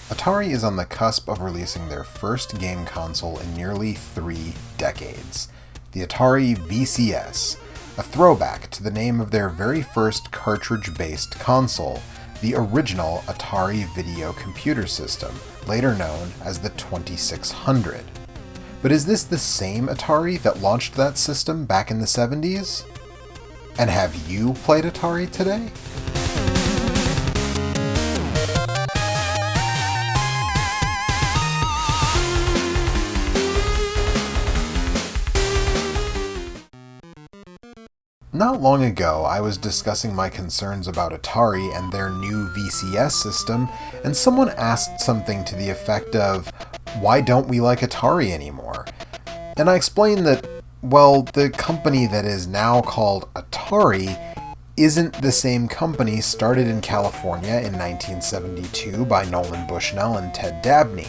Atari is on the cusp of releasing their first game console in nearly 3 decades, the Atari VCS, a throwback to the name of their very first cartridge-based console, the original Atari Video Computer System, later known as the 2600. But is this the same Atari that launched that system back in the 70s? And have you played Atari today? Not long ago, I was discussing my concerns about Atari and their new VCS system, and someone asked something to the effect of, "Why don't we like Atari anymore?" And I explained that, well, the company that is now called Atari isn't the same company started in California in 1972 by Nolan Bushnell and Ted Dabney.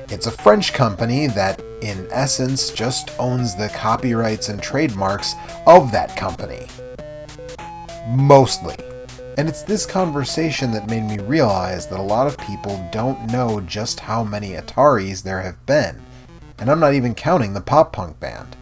It's a French company that, in essence, just owns the copyrights and trademarks of that company. Mostly. And it's this conversation that made me realize that a lot of people don't know just how many Ataris there have been. And I'm not even counting the pop-punk band.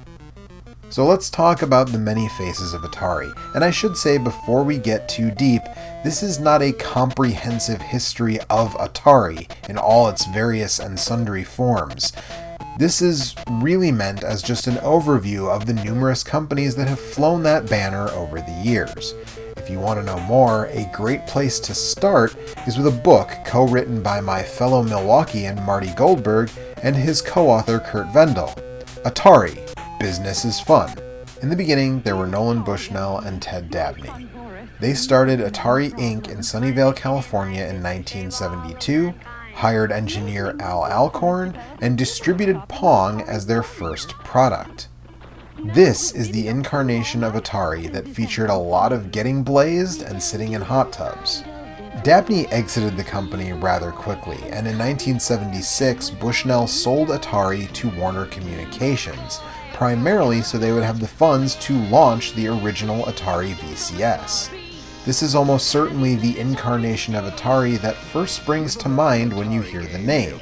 So let's talk about the many faces of Atari. And I should say, before we get too deep, this is not a comprehensive history of Atari in all its various and sundry forms. This is really meant as just an overview of the numerous companies that have flown that banner over the years. If you want to know more, a great place to start is with a book co-written by my fellow Milwaukeean Marty Goldberg and his co-author Kurt Vendel, Atari, Business is Fun. In the beginning, there were Nolan Bushnell and Ted Dabney. They started Atari Inc. in Sunnyvale, California in 1972, hired engineer Al Alcorn, and distributed Pong as their first product. This is the incarnation of Atari that featured a lot of getting blazed and sitting in hot tubs. Dabney exited the company rather quickly, and in 1976, Bushnell sold Atari to Warner Communications, primarily so they would have the funds to launch the original Atari VCS. This is almost certainly the incarnation of Atari that first springs to mind when you hear the name.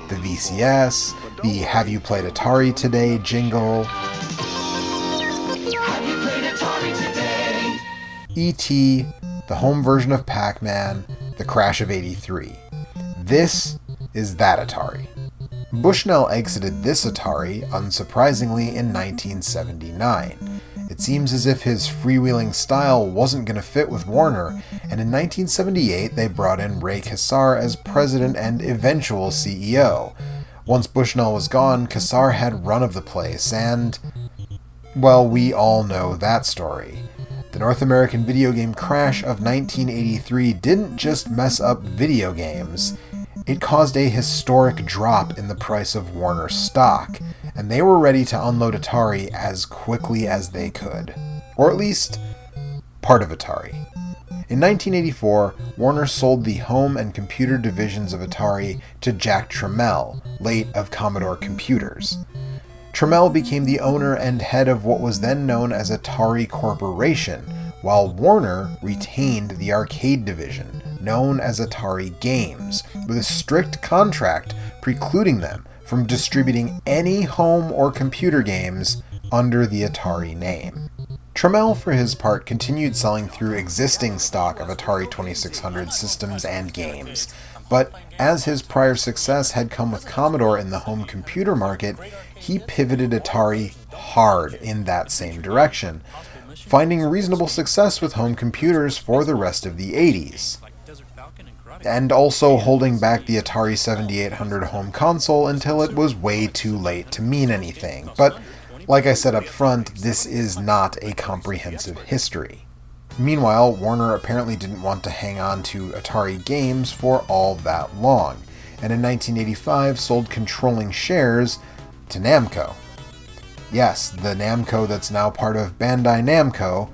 The VCS, the Have You Played Atari Today jingle, Have you played Atari today? E.T., the home version of Pac-Man, the crash of '83. This is that Atari. Bushnell exited this Atari, unsurprisingly, in 1979. It seems as if his freewheeling style wasn't going to fit with Warner, and in 1978 they brought in Ray Kassar as president and eventual CEO. Once Bushnell was gone, Kassar had run of the place, and, well, we all know that story. The North American video game crash of 1983 didn't just mess up video games. It caused a historic drop in the price of Warner stock, and they were ready to unload Atari as quickly as they could. Or at least, part of Atari. In 1984, Warner sold the home and computer divisions of Atari to Jack Tramiel, late of Commodore Computers. Tramiel became the owner and head of what was then known as Atari Corporation, while Warner retained the arcade division, known as Atari Games, with a strict contract precluding them from distributing any home or computer games under the Atari name. Tramiel, for his part, continued selling through existing stock of Atari 2600 systems and games, but as his prior success had come with Commodore in the home computer market, he pivoted Atari hard in that same direction, finding reasonable success with home computers for the rest of the 80s. And also holding back the Atari 7800 home console until it was way too late to mean anything. But, like I said up front, this is not a comprehensive history. Meanwhile, Warner apparently didn't want to hang on to Atari Games for all that long, and in 1985 sold controlling shares to Namco. Yes, the Namco that's now part of Bandai Namco,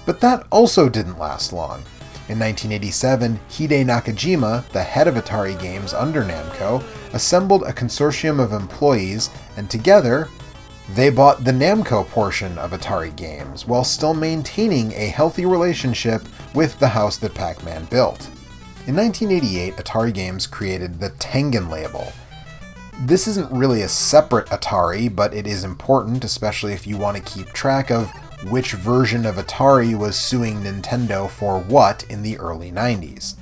but that also didn't last long. In 1987, Hide Nakajima, the head of Atari Games under Namco, assembled a consortium of employees, and together, they bought the Namco portion of Atari Games, while still maintaining a healthy relationship with the house that Pac-Man built. In In 1988, Atari Games created the Tengen label. This isn't really a separate Atari, but it is important, especially if you want to keep track of which version of Atari was suing Nintendo for what in the early 90s.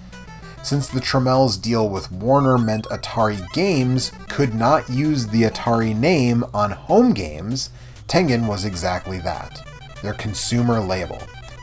Since the Tramiel's deal with Warner meant Atari Games could not use the Atari name on home games, Tengen was exactly that, their consumer label,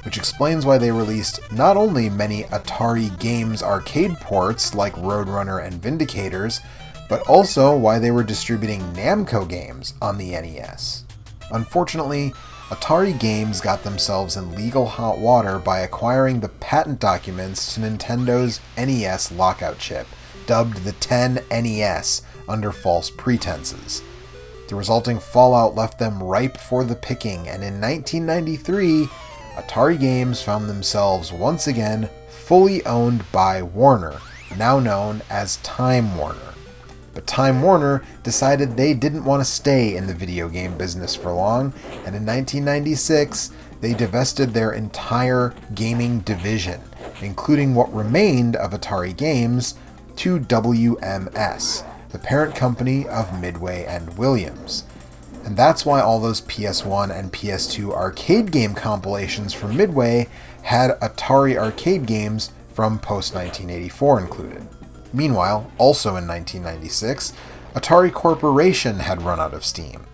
which explains why they released not only many Atari Games arcade ports like Roadrunner and Vindicators, but also why they were distributing Namco games on the NES. Unfortunately, Atari Games got themselves in legal hot water by acquiring the patent documents to Nintendo's NES lockout chip, dubbed the 10NES, under false pretenses. The resulting fallout left them ripe for the picking, and in 1993, Atari Games found themselves once again fully owned by Warner, now known as Time Warner. But Time Warner decided they didn't want to stay in the video game business for long, and in 1996, they divested their entire gaming division, including what remained of Atari Games, to WMS, the parent company of Midway and Williams. And that's why all those PS1 and PS2 arcade game compilations from Midway had Atari arcade games from post-1984 included. Meanwhile, also in 1996, Atari Corporation had run out of steam.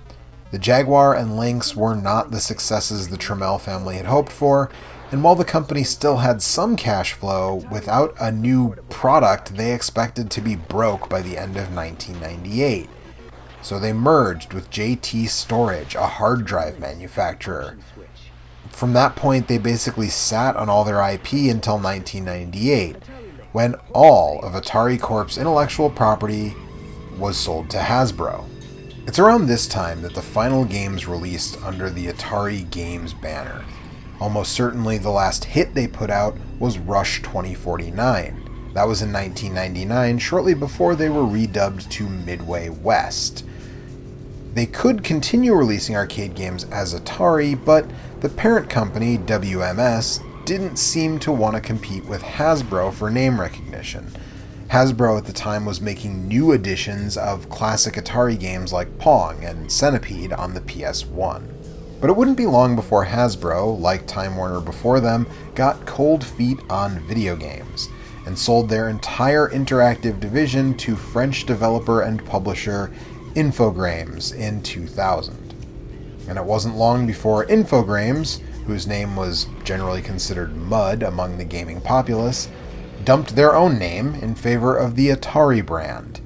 The Jaguar and Lynx were not the successes the Tramiel family had hoped for, and while the company still had some cash flow, without a new product they expected to be broke by the end of 1998. So they merged with JT Storage, a hard drive manufacturer. From that point, they basically sat on all their IP until 1998, when all of Atari Corp's intellectual property was sold to Hasbro. It's around this time that the final games released under the Atari Games banner. Almost certainly the last hit they put out was Rush 2049. That was in 1999, shortly before they were redubbed to Midway West. They could continue releasing arcade games as Atari, but the parent company, WMS, didn't seem to want to compete with Hasbro for name recognition. Hasbro at the time was making new editions of classic Atari games like Pong and Centipede on the PS1. But it wouldn't be long before Hasbro, like Time Warner before them, got cold feet on video games, and sold their entire interactive division to French developer and publisher Infogrames in 2000. And it wasn't long before Infogrames, whose name was generally considered mud among the gaming populace, dumped their own name in favor of the Atari brand.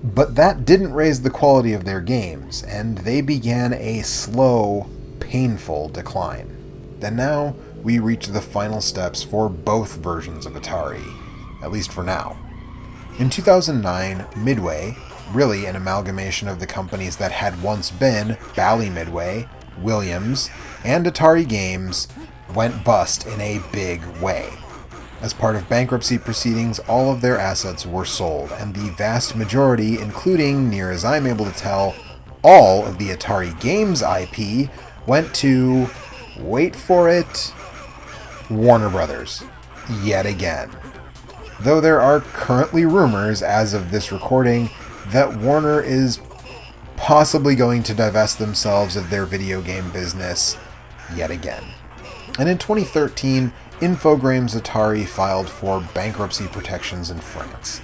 But that didn't raise the quality of their games, and they began a slow, painful decline. And now we reach the final steps for both versions of Atari, at least for now. In 2009, Midway, really an amalgamation of the companies that had once been Bally Midway, Williams, and Atari Games, went bust in a big way. As part of bankruptcy proceedings, all of their assets were sold, and the vast majority, including, near as I'm able to tell, all of the Atari Games IP, went to, wait for it, Warner Brothers, yet again. Though there are currently rumors, as of this recording, that Warner is possibly going to divest themselves of their video game business yet again. And in 2013, Infogrames Atari filed for bankruptcy protections in France.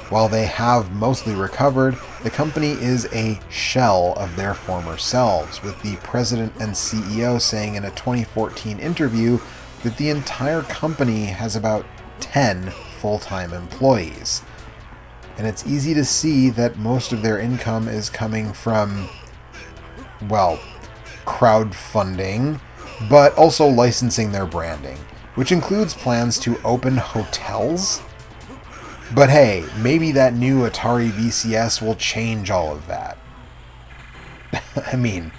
While they have mostly recovered, the company is a shell of their former selves, with the president and CEO saying in a 2014 interview that the entire company has about 10 full-time employees. And it's easy to see that most of their income is coming from, well, crowdfunding, but also licensing their branding, which includes plans to open hotels. But hey, maybe that new Atari VCS will change all of that. I mean,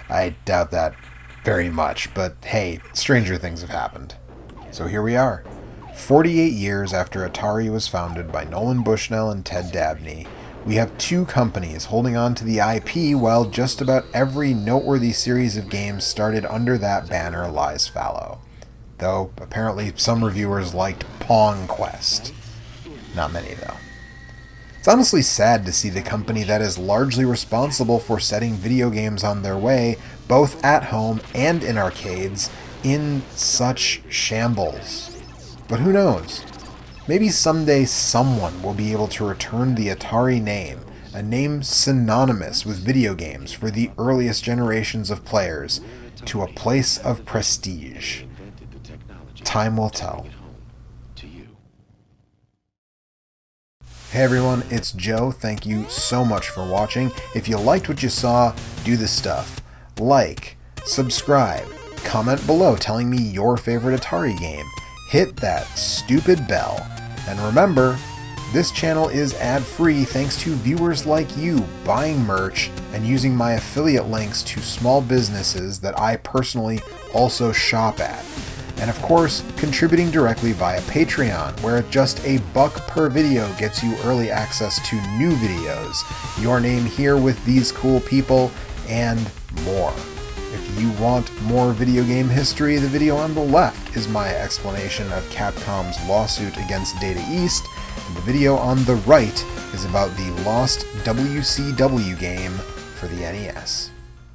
I doubt that very much, but hey, stranger things have happened. So here we are. 48 years after Atari was founded by Nolan Bushnell and Ted Dabney, we have two companies holding on to the IP while just about every noteworthy series of games started under that banner lies fallow. though apparently some reviewers liked Pong Quest. Not many, though. It's honestly sad to see the company that is largely responsible for setting video games on their way, both at home and in arcades, in such shambles. But who knows? Maybe someday someone will be able to return the Atari name, a name synonymous with video games for the earliest generations of players, to a place of prestige. Time will tell. Hey everyone, it's Joe. Thank you so much for watching. If you liked what you saw, do this stuff. Like, subscribe, comment below telling me your favorite Atari game, hit that stupid bell, and remember, this channel is ad-free thanks to viewers like you buying merch and using my affiliate links to small businesses that I personally also shop at. And of course, contributing directly via Patreon, where just $1 per video gets you early access to new videos, your name here with these cool people, and more. If you want more video game history, the video on the left is my explanation of Capcom's lawsuit against Data East, and the video on the right is about the lost WCW game for the NES.